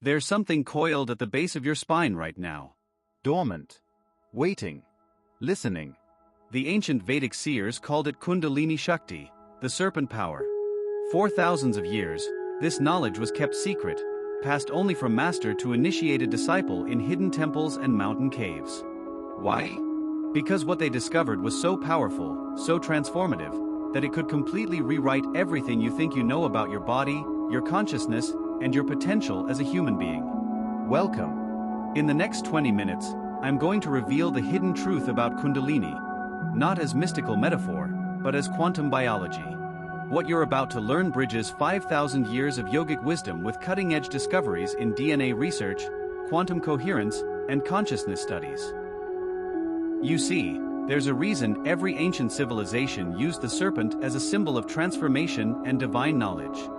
There's something coiled at the base of your spine right now. Dormant. Waiting. Listening. The ancient Vedic seers called it Kundalini Shakti, the serpent power. For thousands of years, this knowledge was kept secret, passed only from master to initiated disciple in hidden temples and mountain caves. Why? Because what they discovered was so powerful, so transformative, that it could completely rewrite everything you think you know about your body, your consciousness, and your potential as a human being. Welcome. In the next 20 minutes, I'm going to reveal the hidden truth about Kundalini, not as mystical metaphor, but as quantum biology. What you're about to learn bridges 5,000 years of yogic wisdom with cutting-edge discoveries in DNA research, quantum coherence, and consciousness studies. You see, there's a reason every ancient civilization used the serpent as a symbol of transformation and divine knowledge.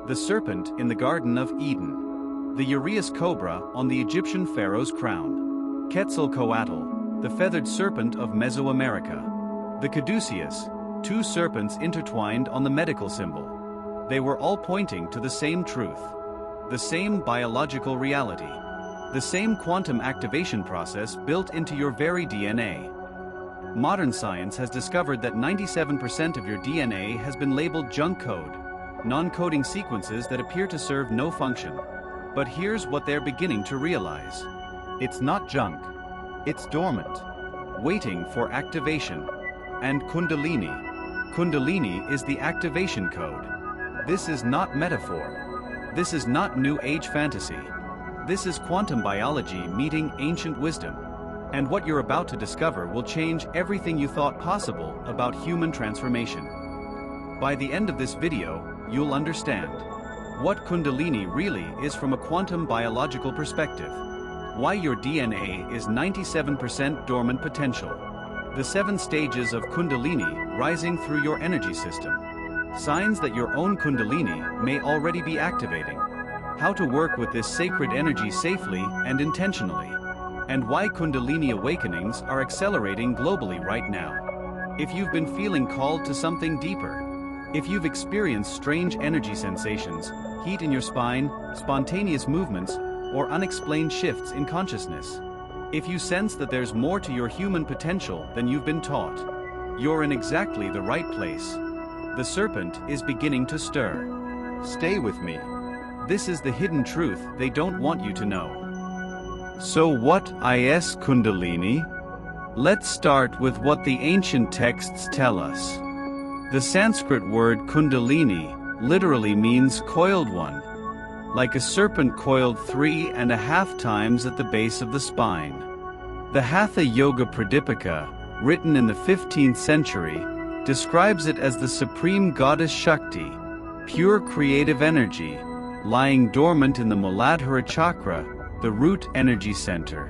The serpent in the Garden of Eden. The uraeus cobra on the Egyptian pharaoh's crown. Quetzalcoatl, the feathered serpent of Mesoamerica. The caduceus, two serpents intertwined on the medical symbol. They were all pointing to the same truth. The same biological reality. The same quantum activation process built into your very DNA. Modern science has discovered that 97% of your DNA has been labeled junk code, non-coding sequences that appear to serve no function. But here's what they're beginning to realize. It's not junk. It's dormant. Waiting for activation. And Kundalini. Kundalini is the activation code. This is not metaphor. This is not New Age fantasy. This is quantum biology meeting ancient wisdom. And what you're about to discover will change everything you thought possible about human transformation. By the end of this video, you'll understand what Kundalini really is from a quantum biological perspective, why your DNA is 97% dormant potential, the 7 stages of Kundalini rising through your energy system, signs that your own Kundalini may already be activating, how to work with this sacred energy safely and intentionally, and why Kundalini awakenings are accelerating globally right now. If you've been feeling called to something deeper, if you've experienced strange energy sensations, heat in your spine, spontaneous movements, or unexplained shifts in consciousness, if you sense that there's more to your human potential than you've been taught, you're in exactly the right place. The serpent is beginning to stir. Stay with me. This is the hidden truth they don't want you to know. So what is Kundalini? Let's start with what the ancient texts tell us. The Sanskrit word Kundalini literally means coiled one, like a serpent coiled 3.5 times at the base of the spine. The Hatha Yoga Pradipika, written in the 15th century, describes it as the supreme goddess Shakti, pure creative energy, lying dormant in the Muladhara chakra, the root energy center.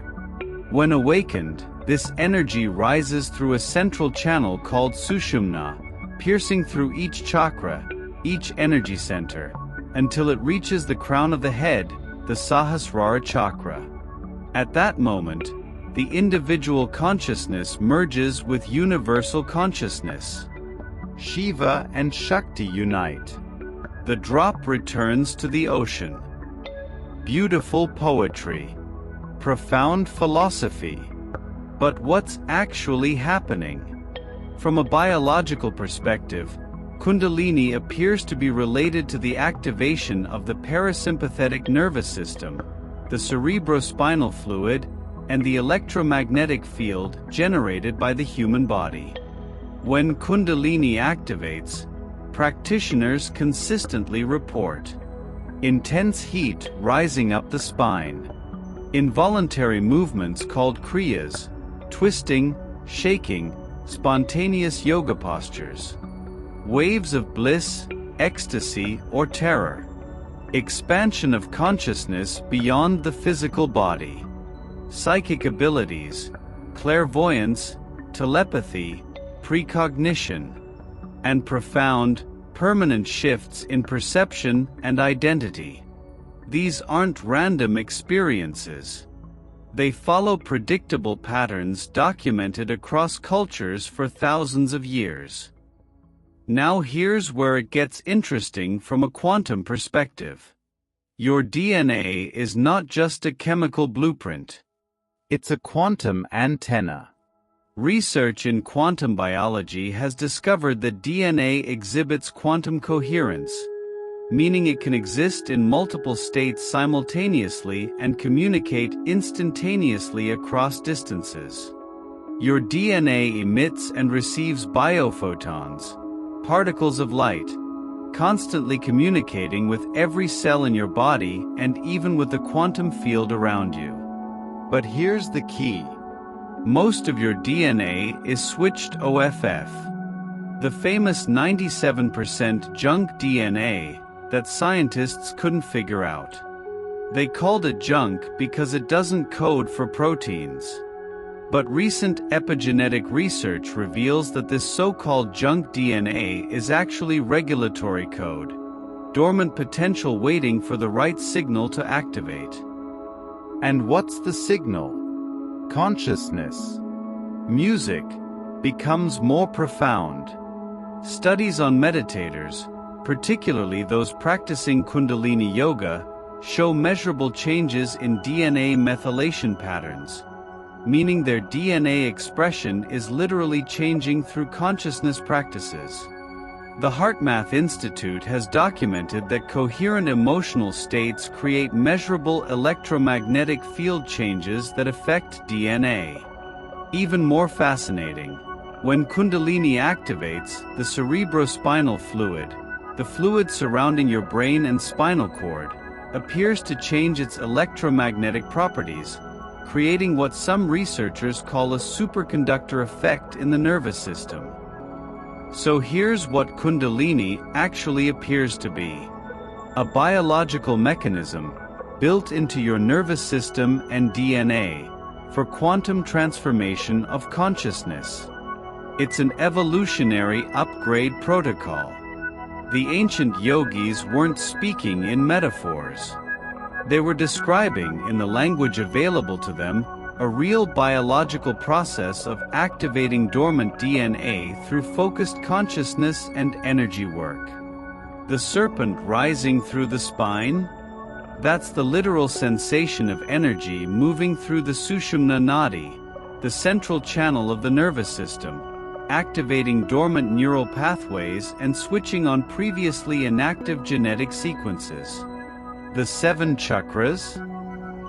When awakened, this energy rises through a central channel called Sushumna, piercing through each chakra, each energy center, until it reaches the crown of the head, the Sahasrara chakra. At that moment, the individual consciousness merges with universal consciousness. Shiva and Shakti unite. The drop returns to the ocean. Beautiful poetry. Profound philosophy. But what's actually happening? From a biological perspective, Kundalini appears to be related to the activation of the parasympathetic nervous system, the cerebrospinal fluid, and the electromagnetic field generated by the human body. When Kundalini activates, practitioners consistently report intense heat rising up the spine, involuntary movements called kriyas, twisting, shaking, spontaneous yoga postures, waves of bliss, ecstasy, or terror, expansion of consciousness beyond the physical body, psychic abilities, clairvoyance, telepathy, precognition, and profound, permanent shifts in perception and identity. These aren't random experiences. They follow predictable patterns documented across cultures for thousands of years. Now here's where it gets interesting from a quantum perspective. Your DNA is not just a chemical blueprint. It's a quantum antenna. Research in quantum biology has discovered that DNA exhibits quantum coherence, meaning it can exist in multiple states simultaneously and communicate instantaneously across distances. Your DNA emits and receives biophotons, particles of light, constantly communicating with every cell in your body and even with the quantum field around you. But here's the key. Most of your DNA is switched OFF, the famous 97% junk DNA that scientists couldn't figure out. They called it junk because it doesn't code for proteins. But recent epigenetic research reveals that this so-called junk DNA is actually regulatory code, dormant potential waiting for the right signal to activate. And what's the signal? Consciousness. Music becomes more profound. Studies on meditators, particularly those practicing Kundalini yoga, show measurable changes in DNA methylation patterns, meaning their DNA expression is literally changing through consciousness practices. The HeartMath Institute has documented that coherent emotional states create measurable electromagnetic field changes that affect DNA. Even more fascinating, when Kundalini activates the cerebrospinal fluid, the fluid surrounding your brain and spinal cord, appears to change its electromagnetic properties, creating what some researchers call a superconductor effect in the nervous system. So here's what Kundalini actually appears to be: a biological mechanism built into your nervous system and DNA for quantum transformation of consciousness. It's an evolutionary upgrade protocol. The ancient yogis weren't speaking in metaphors. They were describing, in the language available to them, a real biological process of activating dormant DNA through focused consciousness and energy work. The serpent rising through the spine? That's the literal sensation of energy moving through the Sushumna Nadi, the central channel of the nervous system, activating dormant neural pathways and switching on previously inactive genetic sequences. The 7 chakras?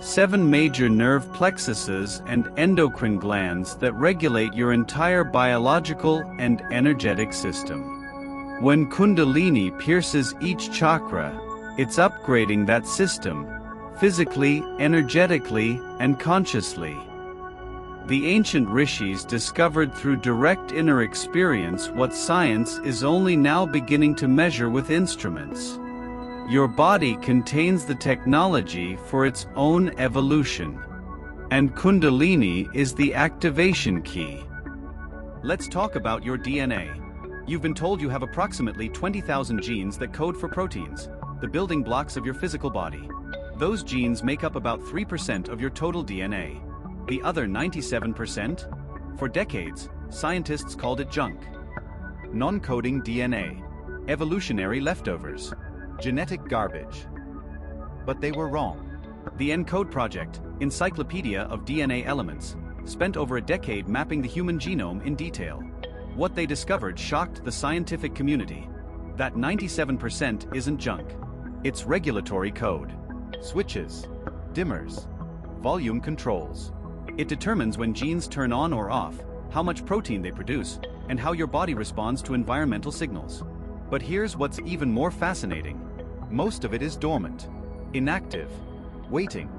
7 major nerve plexuses and endocrine glands that regulate your entire biological and energetic system. When Kundalini pierces each chakra, it's upgrading that system, physically, energetically, and consciously. The ancient rishis discovered through direct inner experience what science is only now beginning to measure with instruments. Your body contains the technology for its own evolution. And Kundalini is the activation key. Let's talk about your DNA. You've been told you have approximately 20,000 genes that code for proteins, the building blocks of your physical body. Those genes make up about 3% of your total DNA. The other 97%? For decades, scientists called it junk. Non-coding DNA. Evolutionary leftovers. Genetic garbage. But they were wrong. The ENCODE project, Encyclopedia of DNA Elements, spent over a decade mapping the human genome in detail. What they discovered shocked the scientific community. That 97% isn't junk. It's regulatory code. Switches. Dimmers. Volume controls. It determines when genes turn on or off, how much protein they produce, and how your body responds to environmental signals. But here's what's even more fascinating. Most of it is dormant. Inactive. Waiting.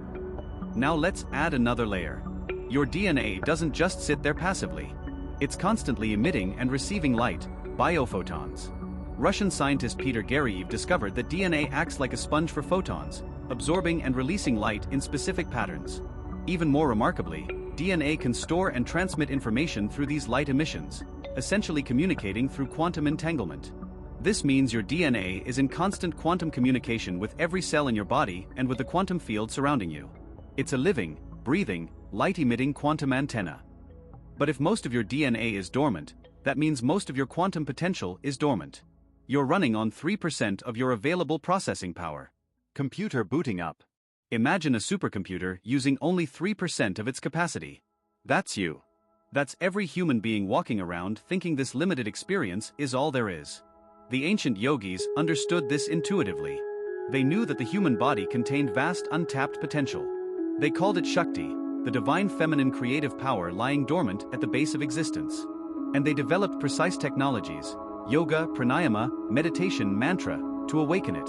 Now let's add another layer. Your DNA doesn't just sit there passively. It's constantly emitting and receiving light, biophotons. Russian scientist Peter Garyaev discovered that DNA acts like a sponge for photons, absorbing and releasing light in specific patterns. Even more remarkably, DNA can store and transmit information through these light emissions, essentially communicating through quantum entanglement. This means your DNA is in constant quantum communication with every cell in your body and with the quantum field surrounding you. It's a living, breathing, light-emitting quantum antenna. But if most of your DNA is dormant, that means most of your quantum potential is dormant. You're running on 3% of your available processing power. Computer booting up. Imagine a supercomputer using only 3% of its capacity. That's you. That's every human being walking around thinking this limited experience is all there is. The ancient yogis understood this intuitively. They knew that the human body contained vast untapped potential. They called it Shakti, the divine feminine creative power lying dormant at the base of existence. And they developed precise technologies, yoga, pranayama, meditation, mantra, to awaken it.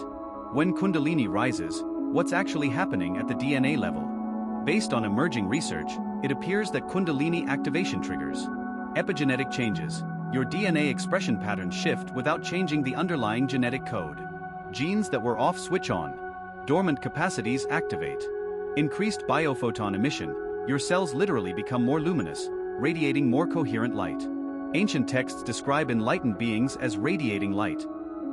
When Kundalini rises, what's actually happening at the DNA level? Based on emerging research, it appears that Kundalini activation triggers epigenetic changes. Your DNA expression patterns shift without changing the underlying genetic code. Genes that were off switch on. Dormant capacities activate. Increased biophoton emission, your cells literally become more luminous, radiating more coherent light. Ancient texts describe enlightened beings as radiating light.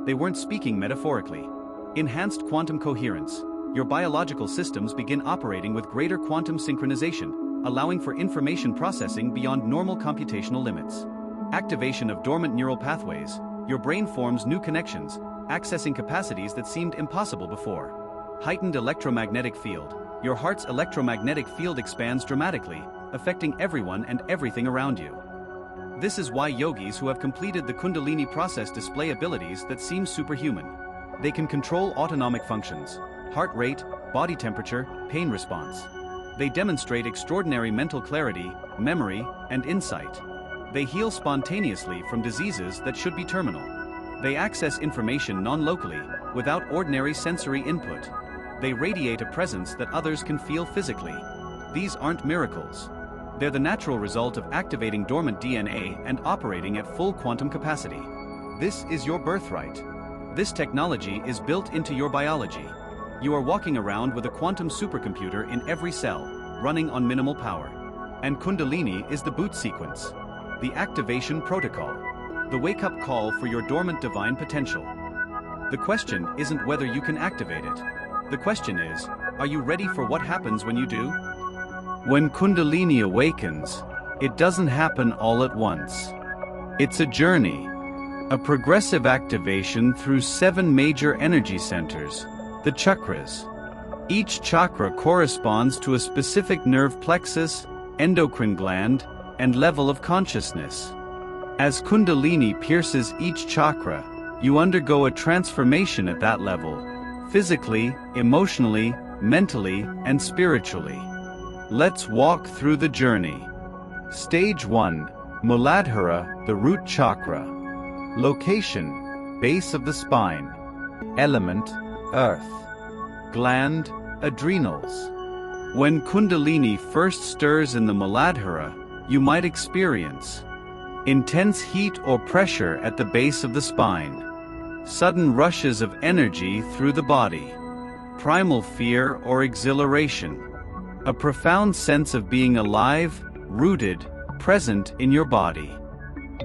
They weren't speaking metaphorically. Enhanced quantum coherence. Your biological systems begin operating with greater quantum synchronization, allowing for information processing beyond normal computational limits. Activation of dormant neural pathways. Your brain forms new connections, accessing capacities that seemed impossible before. Heightened electromagnetic field. Your heart's electromagnetic field expands dramatically, affecting everyone and everything around you. This is why yogis who have completed the Kundalini process display abilities that seem superhuman. They can control autonomic functions, heart rate, body temperature, pain response. They demonstrate extraordinary mental clarity, memory, and insight. They heal spontaneously from diseases that should be terminal. They access information non-locally, without ordinary sensory input. They radiate a presence that others can feel physically. These aren't miracles. They're the natural result of activating dormant DNA and operating at full quantum capacity. This is your birthright. This technology is built into your biology. You are walking around with a quantum supercomputer in every cell, running on minimal power. And Kundalini is the boot sequence, the activation protocol, the wake-up call for your dormant divine potential. The question isn't whether you can activate it. The question is, are you ready for what happens when you do? When Kundalini awakens, it doesn't happen all at once. It's a journey, a progressive activation through 7 major energy centers, the chakras. Each chakra corresponds to a specific nerve plexus, endocrine gland, and level of consciousness. As Kundalini pierces each chakra, you undergo a transformation at that level, physically, emotionally, mentally, and spiritually. Let's walk through the journey. Stage 1, Muladhara, the root chakra. Location, base of the spine. Element, earth. Gland, adrenals. When Kundalini first stirs in the Muladhara, you might experience intense heat or pressure at the base of the spine. Sudden rushes of energy through the body. Primal fear or exhilaration. A profound sense of being alive, rooted, present in your body.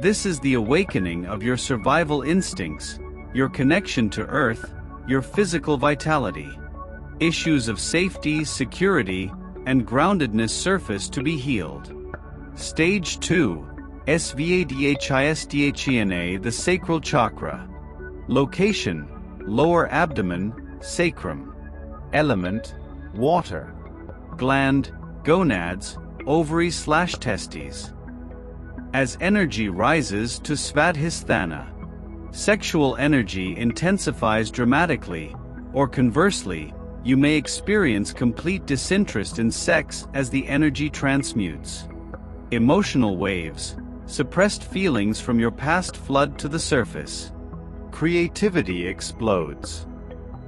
This is the awakening of your survival instincts, your connection to Earth, your physical vitality. Issues of safety, security, and groundedness surface to be healed. Stage 2, Svadhisthana, the sacral chakra. Location, lower abdomen, sacrum. Element, water. Gland, gonads, ovaries/testes. As energy rises to Svadhisthana, sexual energy intensifies dramatically, or conversely, you may experience complete disinterest in sex as the energy transmutes. Emotional waves, suppressed feelings from your past flood to the surface. Creativity explodes.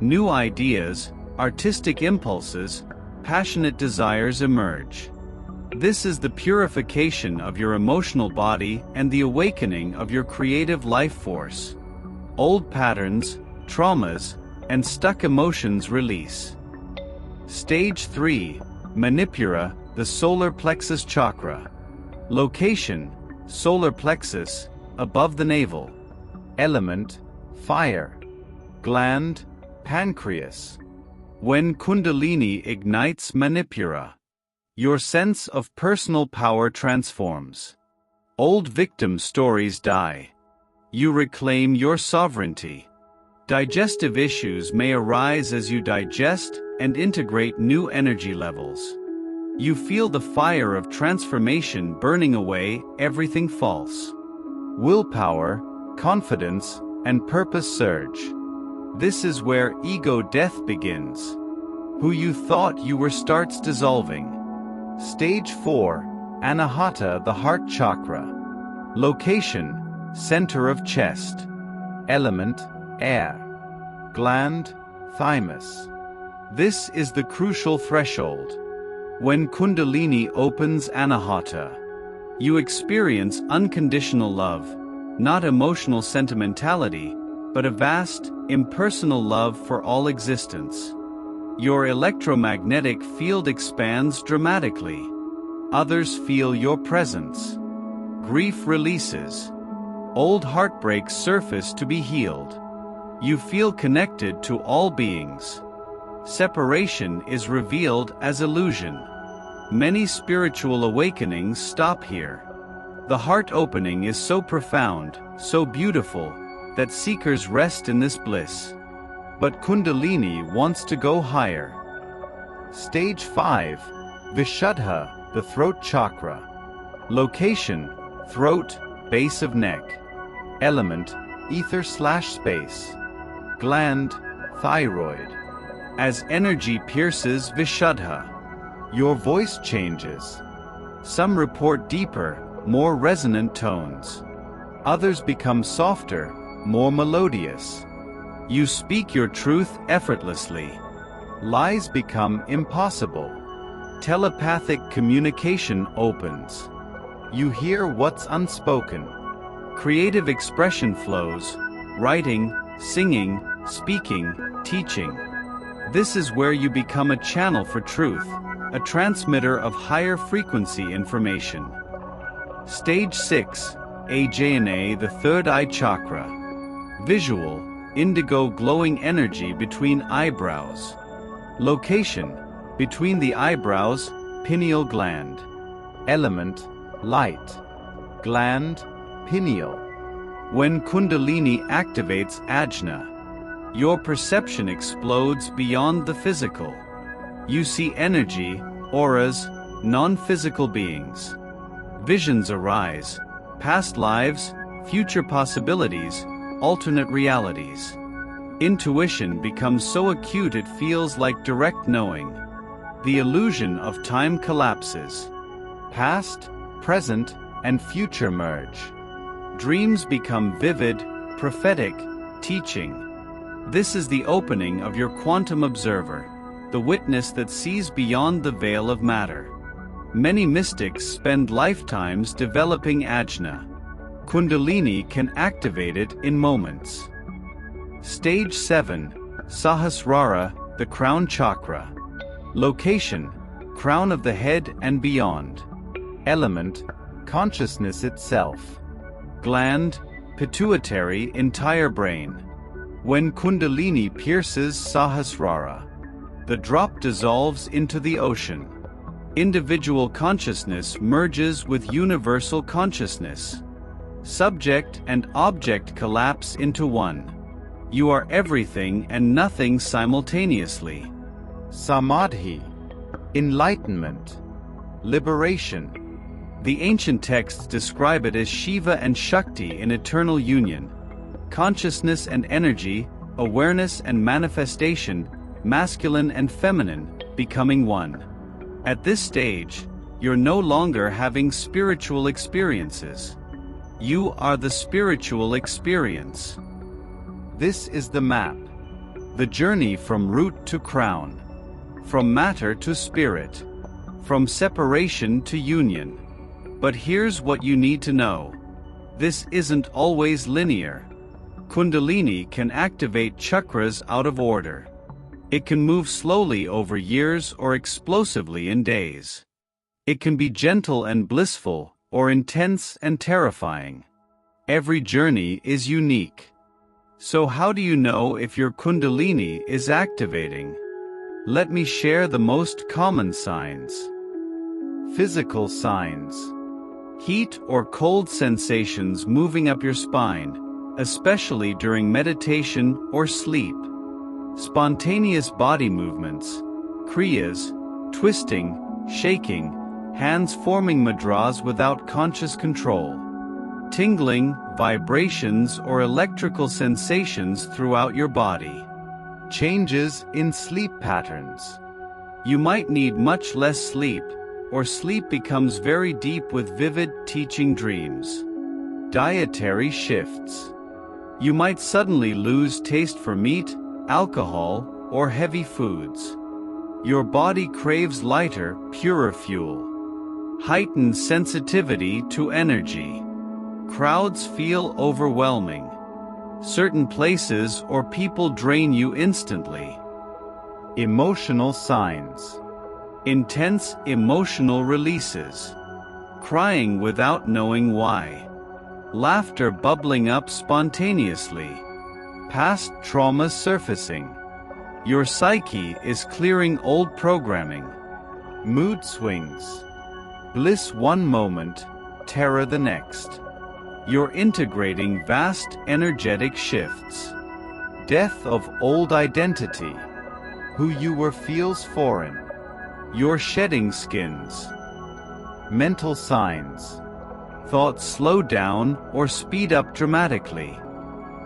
New ideas, artistic impulses, passionate desires emerge. This is the purification of your emotional body and the awakening of your creative life force. Old patterns, traumas, and stuck emotions release. Stage 3, Manipura, the solar plexus chakra. Location, solar plexus, above the navel. Element, fire. Gland, pancreas. When Kundalini ignites Manipura, your sense of personal power transforms. Old victim stories die. You reclaim your sovereignty. Digestive issues may arise as you digest and integrate new energy levels. You feel the fire of transformation burning away everything false. Willpower, confidence, and purpose surge. This is where ego death begins. Who you thought you were starts dissolving. Stage 4, Anahata, the heart chakra. Location, center of chest. Element, air. Gland, thymus. This is the crucial threshold. When Kundalini opens Anahata, you experience unconditional love, not emotional sentimentality, but a vast, impersonal love for all existence. Your electromagnetic field expands dramatically. Others feel your presence. Grief releases. Old heartbreaks surface to be healed. You feel connected to all beings. Separation is revealed as illusion. Many spiritual awakenings stop here. The heart opening is so profound, so beautiful, that seekers rest in this bliss. But Kundalini wants to go higher. Stage 5, Vishuddha, the throat chakra. Location, throat, base of neck. Element, ether/space. Gland, thyroid. As energy pierces Vishuddha, your voice changes. Some report deeper, more resonant tones. Others become softer, more melodious. You speak your truth effortlessly. Lies become impossible. Telepathic communication opens. You hear what's unspoken. Creative expression flows, writing, singing, speaking, teaching. This is where you become a channel for truth, a transmitter of higher frequency information. Stage 6, Ajna, the third eye chakra. Visual, indigo glowing energy between eyebrows. Location, between the eyebrows, pineal gland. Element, light. Gland, pineal. When Kundalini activates Ajna, your perception explodes beyond the physical. You see energy, auras, non-physical beings. Visions arise, past lives, future possibilities, alternate realities. Intuition becomes so acute it feels like direct knowing. The illusion of time collapses. Past, present, and future merge. Dreams become vivid, prophetic, teaching. This is the opening of your quantum observer, the witness that sees beyond the veil of matter. Many mystics spend lifetimes developing Ajna. Kundalini can activate it in moments. Stage 7, Sahasrara, the crown chakra. Location, crown of the head and beyond. Element, consciousness itself. Gland, pituitary, entire brain. When Kundalini pierces Sahasrara, the drop dissolves into the ocean. Individual consciousness merges with universal consciousness. Subject and object collapse into one. You are everything and nothing simultaneously. Samadhi, enlightenment, liberation. The ancient texts describe it as Shiva and Shakti in eternal union. Consciousness and energy, awareness and manifestation, masculine and feminine, becoming one. At this stage, you're no longer having spiritual experiences. You are the spiritual experience. This is the map. The journey from root to crown. From matter to spirit. From separation to union. But here's what you need to know. This isn't always linear. Kundalini can activate chakras out of order. It can move slowly over years or explosively in days. It can be gentle and blissful, or intense and terrifying. Every journey is unique. So how do you know if your Kundalini is activating? Let me share the most common signs. Physical signs. Heat or cold sensations moving up your spine, especially during meditation or sleep. Spontaneous body movements, kriyas, twisting, shaking, hands forming mudras without conscious control. Tingling, vibrations or electrical sensations throughout your body. Changes in sleep patterns. You might need much less sleep, or sleep becomes very deep with vivid, teaching dreams. Dietary shifts. You might suddenly lose taste for meat, alcohol, or heavy foods. Your body craves lighter, purer fuel. Heightened sensitivity to energy. Crowds feel overwhelming. Certain places or people drain you instantly. Emotional signs. Intense emotional releases. Crying without knowing why. Laughter bubbling up spontaneously. Past trauma surfacing. Your psyche is clearing old programming. Mood swings. Bliss one moment, terror the next. You're integrating vast energetic shifts. Death of old identity. Who you were feels foreign. You're shedding skins. Mental signs. Thoughts slow down or speed up dramatically.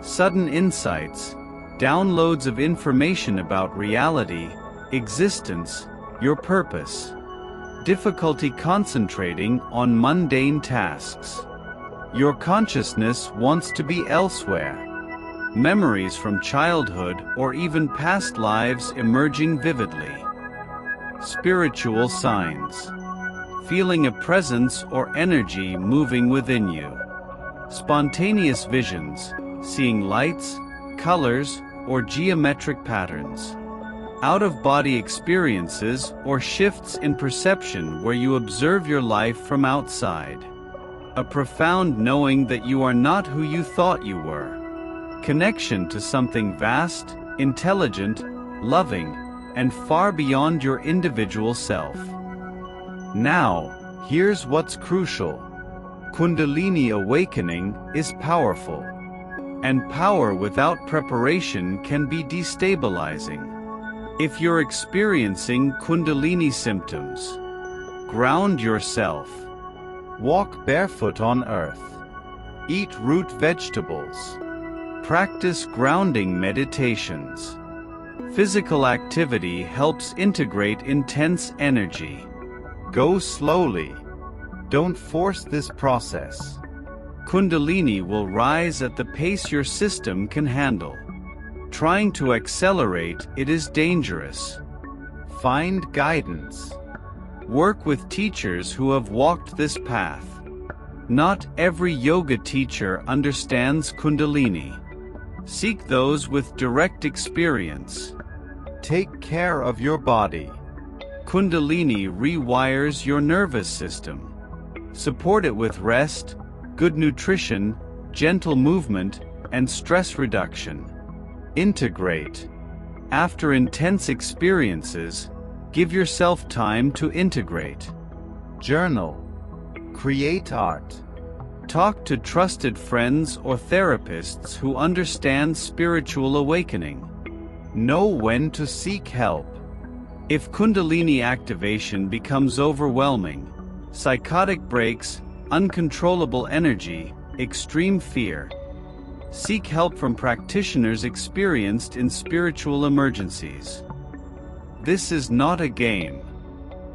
Sudden insights, downloads of information about reality, existence, your purpose. Difficulty concentrating on mundane tasks. Your consciousness wants to be elsewhere. Memories from childhood or even past lives emerging vividly. Spiritual signs. Feeling a presence or energy moving within you. Spontaneous visions, seeing lights, colors, or geometric patterns. Out-of-body experiences or shifts in perception where you observe your life from outside. A profound knowing that you are not who you thought you were. Connection to something vast, intelligent, loving, and far beyond your individual self. Now, here's what's crucial. Kundalini awakening is powerful. And power without preparation can be destabilizing. If you're experiencing Kundalini symptoms, ground yourself. Walk barefoot on earth. Eat root vegetables. Practice grounding meditations. Physical activity helps integrate intense energy. Go slowly. Don't force this process. Kundalini will rise at the pace your system can handle. Trying to accelerate it is dangerous. Find guidance. Work with teachers who have walked this path. Not every yoga teacher understands Kundalini. Seek those with direct experience. Take care of your body. Kundalini rewires your nervous system. Support it with rest, good nutrition, gentle movement, and stress reduction. Integrate. After intense experiences, give yourself time to integrate. Journal. Create art. Talk to trusted friends or therapists who understand spiritual awakening. Know when to seek help. If Kundalini activation becomes overwhelming, psychotic breaks, uncontrollable energy, extreme fear, seek help from practitioners experienced in spiritual emergencies. This is not a game.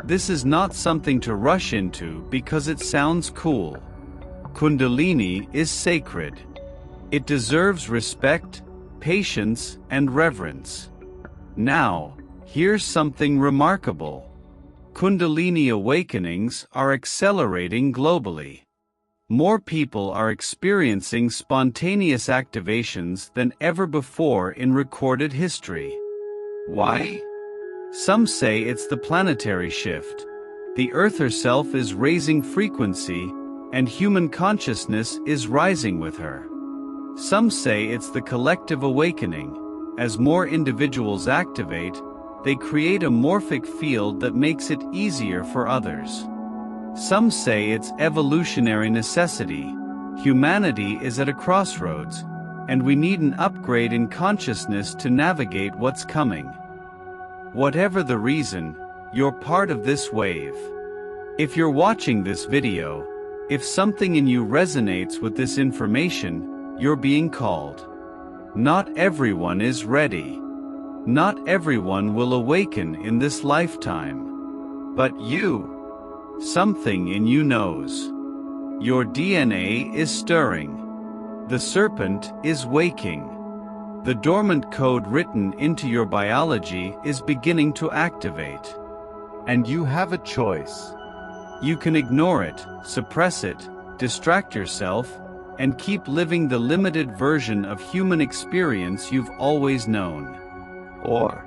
This is not something to rush into because it sounds cool. Kundalini is sacred. It deserves respect, patience, and reverence. Now, here's something remarkable. Kundalini awakenings are accelerating globally. More people are experiencing spontaneous activations than ever before in recorded history. Why? Some say it's the planetary shift. The Earth herself is raising frequency, and human consciousness is rising with her. Some say it's the collective awakening. As more individuals activate, they create a morphic field that makes it easier for others. Some say it's evolutionary necessity. Humanity is at a crossroads, and we need an upgrade in consciousness to navigate what's coming. Whatever the reason, you're part of this wave. If you're watching this video, if something in you resonates with this information, you're being called. Not everyone is ready. Not everyone will awaken in this lifetime. But you, something in you knows. Your DNA is stirring. The serpent is waking. The dormant code written into your biology is beginning to activate. And you have a choice. You can ignore it, suppress it, distract yourself, and keep living the limited version of human experience you've always known. Or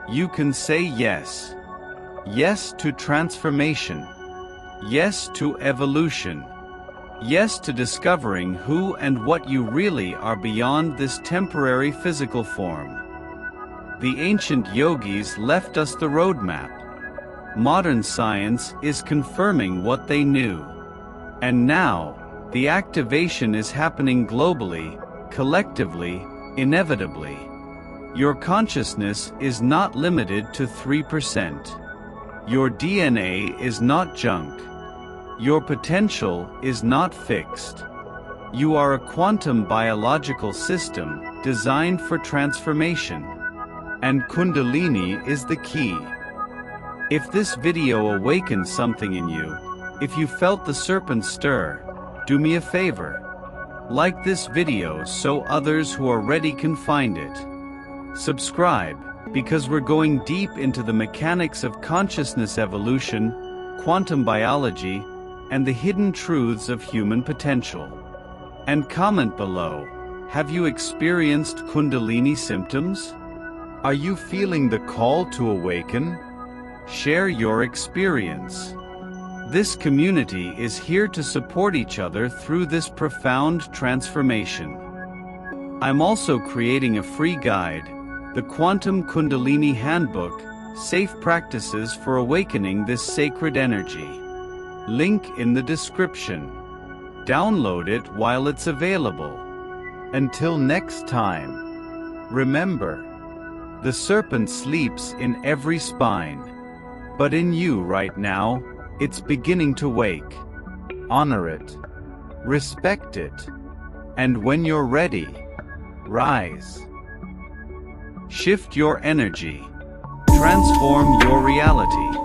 you can say yes. Yes to transformation. Yes to evolution. Yes to discovering who and what you really are beyond this temporary physical form. The ancient yogis left us the roadmap. Modern science is confirming what they knew. And now, the activation is happening globally, collectively, inevitably. Your consciousness is not limited to 3%. Your DNA is not junk. Your potential is not fixed. You are a quantum biological system designed for transformation. And Kundalini is the key. If this video awakens something in you, if you felt the serpent stir, do me a favor. Like this video so others who are ready can find it. Subscribe, because we're going deep into the mechanics of consciousness evolution, quantum biology, and the hidden truths of human potential. And comment below, have you experienced Kundalini symptoms? Are you feeling the call to awaken? Share your experience. This community is here to support each other through this profound transformation. I'm also creating a free guide, the Quantum Kundalini Handbook, Safe Practices for Awakening This Sacred Energy. Link in the description. Download it while it's available. Until next time, remember, the serpent sleeps in every spine. But in you right now, it's beginning to wake. Honor it. Respect it. And when you're ready, rise. Shift your energy. Transform your reality.